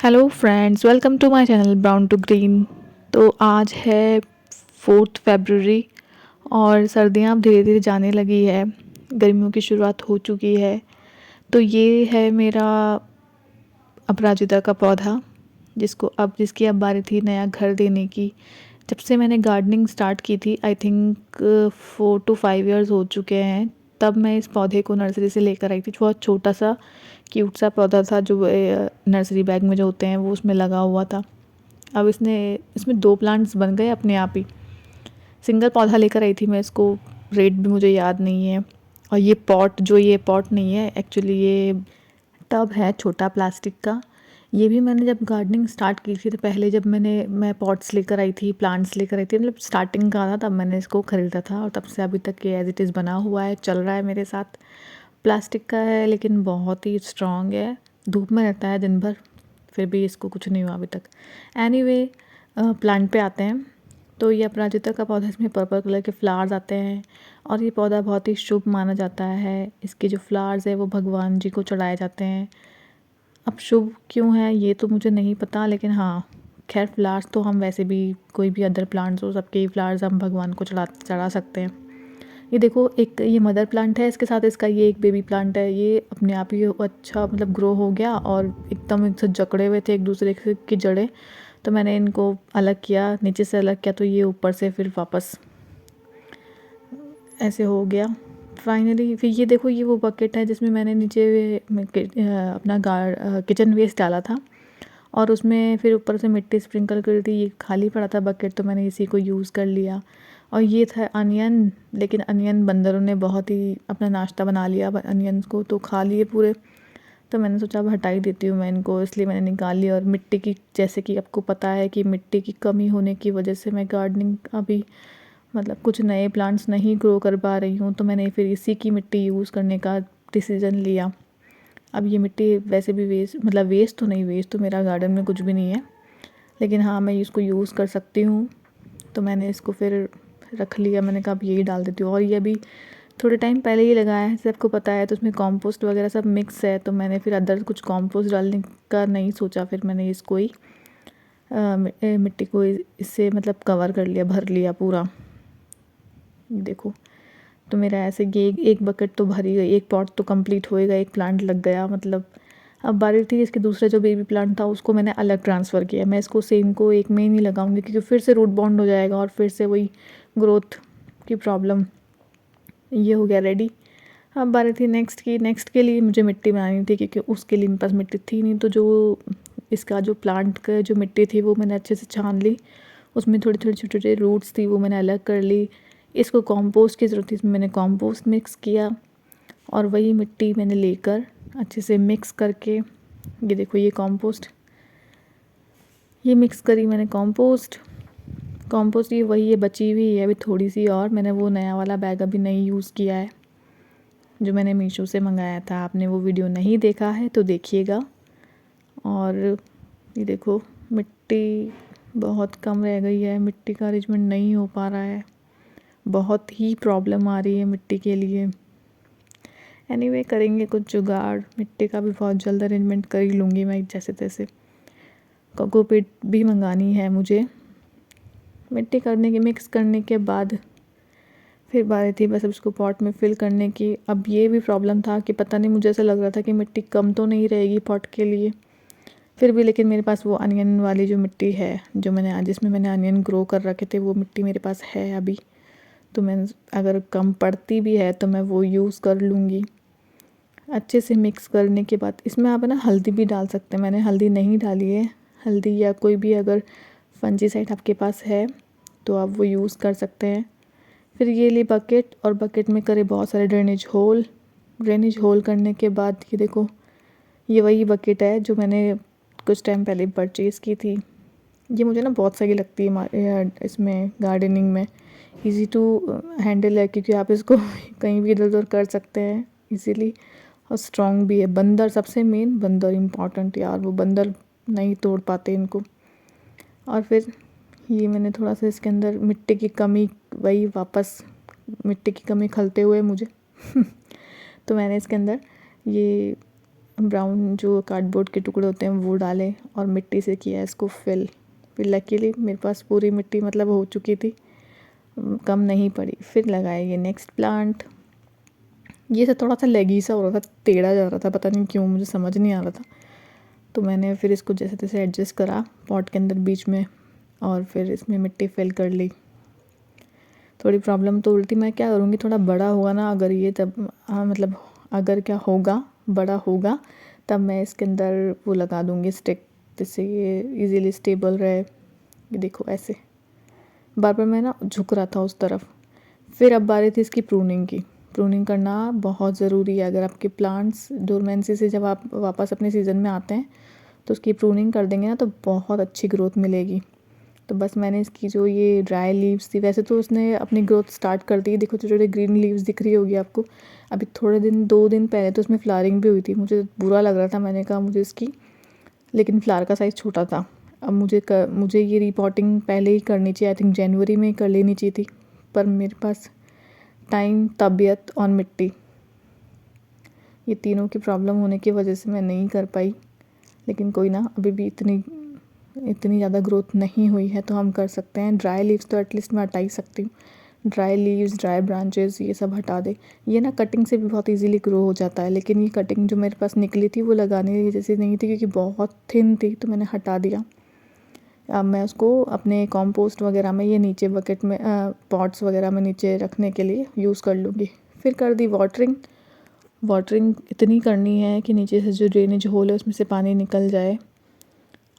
Hello friends, welcome to my channel brown to green. तो आज है 4 फरवरी और सर्दियाँ अब धीरे धीरे जाने लगी है। गर्मियों की शुरुआत हो चुकी है। तो ये है मेरा अपराजिता का पौधा, जिसकी अब बारी थी नया घर देने की। जब से मैंने गार्डनिंग स्टार्ट की थी, आई थिंक 4 to 5 years हो चुके हैं। तब मैं इस पौधे को नर्सरी से लेकर आई थी। बहुत छोटा सा क्यूट सा पौधा था, जो नर्सरी बैग में जो होते हैं वो उसमें लगा हुआ था। अब इसमें 2 प्लांट्स बन गए अपने आप ही। सिंगल पौधा लेकर आई थी मैं इसको। रेट भी मुझे याद नहीं है। और ये पॉट नहीं है एक्चुअली, ये टब है छोटा प्लास्टिक का। ये भी मैंने जब गार्डनिंग स्टार्ट की थी, तो पहले जब मैं पॉट्स लेकर आई थी, प्लांट्स लेकर आई थी, मतलब स्टार्टिंग का था, तब मैंने इसको ख़रीदा था। और तब से अभी तक ये एज़ इट इज़ बना हुआ है, चल रहा है मेरे साथ। प्लास्टिक का है लेकिन बहुत ही स्ट्रॉन्ग है। धूप में रहता है दिन भर, फिर भी इसको कुछ नहीं हुआ अभी तक। एनीवे, प्लांट पे आते हैं। तो ये अपराजिता का पौधा, इसमें पर्पल कलर के फ्लावर्स आते हैं। और ये पौधा बहुत ही शुभ माना जाता है। इसके जो फ्लावर्स है वो भगवान जी को चढ़ाए जाते हैं। अब शुभ क्यों है ये तो मुझे नहीं पता, लेकिन हाँ, खैर फ्लावर्स तो हम वैसे भी, कोई भी अदर प्लांट्स हो, सबके ही फ्लावर्स हम भगवान को चढ़ा सकते हैं। ये देखो, एक ये मदर प्लांट है, इसके साथ इसका ये एक बेबी प्लांट है। ये अपने आप ही अच्छा मतलब ग्रो हो गया, और एकदम एक साथ जकड़े हुए थे एक दूसरे की जड़ें। तो मैंने इनको अलग किया, नीचे से अलग किया, तो ये ऊपर से फिर वापस ऐसे हो गया फाइनली। फिर ये देखो, ये वो बकेट है जिसमें मैंने नीचे अपना किचन वेस्ट डाला था, और उसमें फिर ऊपर से मिट्टी स्प्रिंकल कर दी। ये खाली पड़ा था बकेट, तो मैंने इसी को यूज़ कर लिया। और ये था अनियन, लेकिन अनियन बंदरों ने बहुत ही अपना नाश्ता बना लिया अनियंस को, तो खा लिए पूरे। तो मैंने सोचा अब हटा ही देती हूँ मैं इनको, इसलिए मैंने निकाल लिया। और मिट्टी की, जैसे कि आपको पता है कि मिट्टी की कमी होने की वजह से मैं गार्डनिंग अभी मतलब कुछ नए प्लांट्स नहीं ग्रो कर पा रही हूँ, तो मैंने फिर इसी की मिट्टी यूज़ करने का डिसीज़न लिया। अब ये मिट्टी वैसे भी वेस्ट तो नहीं, वेस्ट तो मेरा गार्डन में कुछ भी नहीं है, लेकिन हाँ, मैं इसको यूज़ कर सकती हूँ। तो मैंने इसको फिर रख लिया। मैंने कहा अब यही डाल देती हूँ। और ये अभी थोड़े टाइम पहले ही लगाया है, सबको पता है। तो उसमें कंपोस्ट वगैरह सब मिक्स है, तो मैंने फिर अदर कुछ कंपोस्ट डालने का नहीं सोचा। फिर मैंने इसको ही मिट्टी को इससे मतलब कवर कर लिया, भर लिया पूरा। देखो, तो मेरा ऐसे ये एक बकेट तो भर ही गई, एक पॉट तो कंप्लीट हो ही गया, एक प्लांट लग गया मतलब। अब बारी थी इसके दूसरे जो बेबी प्लांट था, उसको मैंने अलग ट्रांसफ़र किया। मैं इसको सेम को एक में ही नहीं लगाऊंगी, क्योंकि फिर से रूट बाउंड हो जाएगा और फिर से वही ग्रोथ की प्रॉब्लम। ये हो गया रेडी। अब बारी थी नेक्स्ट के लिए मुझे मिट्टी बनानी थी, क्योंकि उसके लिए मेरे पास मिट्टी थी नहीं। तो जो इसका जो प्लांट का जो मिट्टी थी वो मैंने अच्छे से छान ली। उसमें थोड़ी थोड़ी छोटे छोटे रूट्स थी, वो मैंने अलग कर ली। इसको कंपोस्ट की ज़रूरत थी, इसमें मैंने कंपोस्ट मिक्स किया। और वही मिट्टी मैंने लेकर अच्छे से मिक्स करके, ये देखो ये कंपोस्ट, ये मिक्स करी मैंने कंपोस्ट ये वही है, बची हुई है अभी थोड़ी सी। और मैंने वो नया वाला बैग अभी नहीं यूज़ किया है, जो मैंने मीशो से मंगाया था। आपने वो वीडियो नहीं देखा है तो देखिएगा। और ये देखो, मिट्टी बहुत कम रह गई है, मिट्टी का अरेंजमेंट नहीं हो पा रहा है, बहुत ही प्रॉब्लम आ रही है मिट्टी के लिए। एनीवे, करेंगे कुछ जुगाड़, मिट्टी का भी बहुत जल्द अरेंजमेंट कर ही लूँगी मैं जैसे तैसे। कोकोपीट भी मंगानी है मुझे। मिट्टी मिक्स करने के बाद फिर बारी थी बस उसको पॉट में फिल करने की। अब ये भी प्रॉब्लम था कि पता नहीं, मुझे ऐसा लग रहा था कि मिट्टी कम तो नहीं रहेगी पॉट के लिए, फिर भी। लेकिन मेरे पास वो अनियन वाली जो मिट्टी है, जिसमें मैंने अनियन ग्रो कर रखे थे, वो मिट्टी मेरे पास है अभी। तो मैं, अगर कम पड़ती भी है तो मैं वो यूज़ कर लूँगी। अच्छे से मिक्स करने के बाद इसमें आप ना हल्दी भी डाल सकते हैं। मैंने हल्दी नहीं डाली है। हल्दी या कोई भी अगर फंजीसाइड आपके पास है तो आप वो यूज़ कर सकते हैं। फिर ये ली बकेट, और बकेट में करे बहुत सारे ड्रेनेज होल करने के बाद ये देखो, ये वही बकेट है जो मैंने कुछ टाइम पहले परचेज़ की थी। ये मुझे ना बहुत सही लगती है इसमें गार्डनिंग में। इजी टू हैंडल है, क्योंकि आप इसको कहीं भी इधर उधर कर सकते हैं इजीली। और स्ट्रॉन्ग भी है। बंदर, सबसे मेन बंदर इम्पॉर्टेंट यार, वो बंदर नहीं तोड़ पाते इनको। और फिर ये मैंने थोड़ा सा इसके अंदर मिट्टी की कमी, वही वापस मिट्टी की कमी खलते हुए मुझे तो मैंने इसके अंदर ये ब्राउन जो कार्डबोर्ड के टुकड़े होते हैं वो डाले और मिट्टी से किया इसको फिल। फिर लकीली मेरे पास पूरी मिट्टी मतलब हो चुकी थी, कम नहीं पड़ी। फिर लगाया ये नेक्स्ट प्लांट। ये सब थोड़ा सा लेगी सा हो रहा था, टेढ़ा जा रहा था, पता नहीं क्यों, मुझे समझ नहीं आ रहा था। तो मैंने फिर इसको जैसे तैसे एडजस्ट करा पॉट के अंदर बीच में, और फिर इसमें मिट्टी फिल कर ली। थोड़ी प्रॉब्लम तो उल्टी मैं क्या करूँगी, थोड़ा बड़ा हुआ ना अगर ये, तब मतलब अगर क्या होगा, बड़ा होगा तब मैं इसके अंदर वो लगा दूँगी स्टिक, जिससे ये इजीली स्टेबल रहे। ये देखो ऐसे बार बार मैं ना झुक रहा था उस तरफ। फिर अब बारी थी इसकी प्रूनिंग की। प्रूनिंग करना बहुत ज़रूरी है। अगर आपके प्लांट्स डोरमेंसी से जब आप वापस अपने सीज़न में आते हैं तो उसकी प्रूनिंग कर देंगे ना तो बहुत अच्छी ग्रोथ मिलेगी। तो बस मैंने इसकी जो ये ड्राई लीव्स थी, वैसे तो उसने अपनी ग्रोथ स्टार्ट कर दी, देखो छोटे छोटे ग्रीन लीव्स दिख रही होगी आपको। अभी थोड़े दिन 2 दिन पहले तो उसमें फ्लावरिंग भी हुई थी, मुझे बुरा लग रहा था, मैंने कहा मुझे इसकी, लेकिन फ्लावर का साइज़ छोटा था। अब मुझे ये रिपोर्टिंग पहले ही करनी चाहिए, आई थिंक जनवरी में ही कर लेनी चाहिए थी, पर मेरे पास टाइम, तबीयत और मिट्टी, ये तीनों की प्रॉब्लम होने की वजह से मैं नहीं कर पाई। लेकिन कोई ना, अभी भी इतनी ज़्यादा ग्रोथ नहीं हुई है तो हम कर सकते हैं। ड्राई लीव्स तो एटलीस्ट मैं हटा ही सकती हूँ। ड्राई लीव्स, ड्राई ब्रांचेस, ये सब हटा दे। ये ना कटिंग से भी बहुत इजीली ग्रो हो जाता है, लेकिन ये कटिंग जो मेरे पास निकली थी वो लगाने जैसी नहीं थी, क्योंकि बहुत थिन थी, तो मैंने हटा दिया। अब मैं उसको अपने कॉम्पोस्ट वगैरह में, ये नीचे बकेट में, पॉट्स वगैरह में नीचे रखने के लिए यूज़ कर लूँगी। फिर कर दी वाटरिंग। वाटरिंग इतनी करनी है कि नीचे से जो ड्रेनेज होल है उसमें से पानी निकल जाए,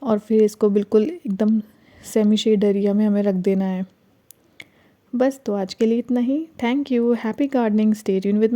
और फिर इसको बिल्कुल एकदम सेमी शेड एरिया में हमें रख देना है। बस तो आज के लिए इतना ही। Thank you. Happy gardening. Stay tuned with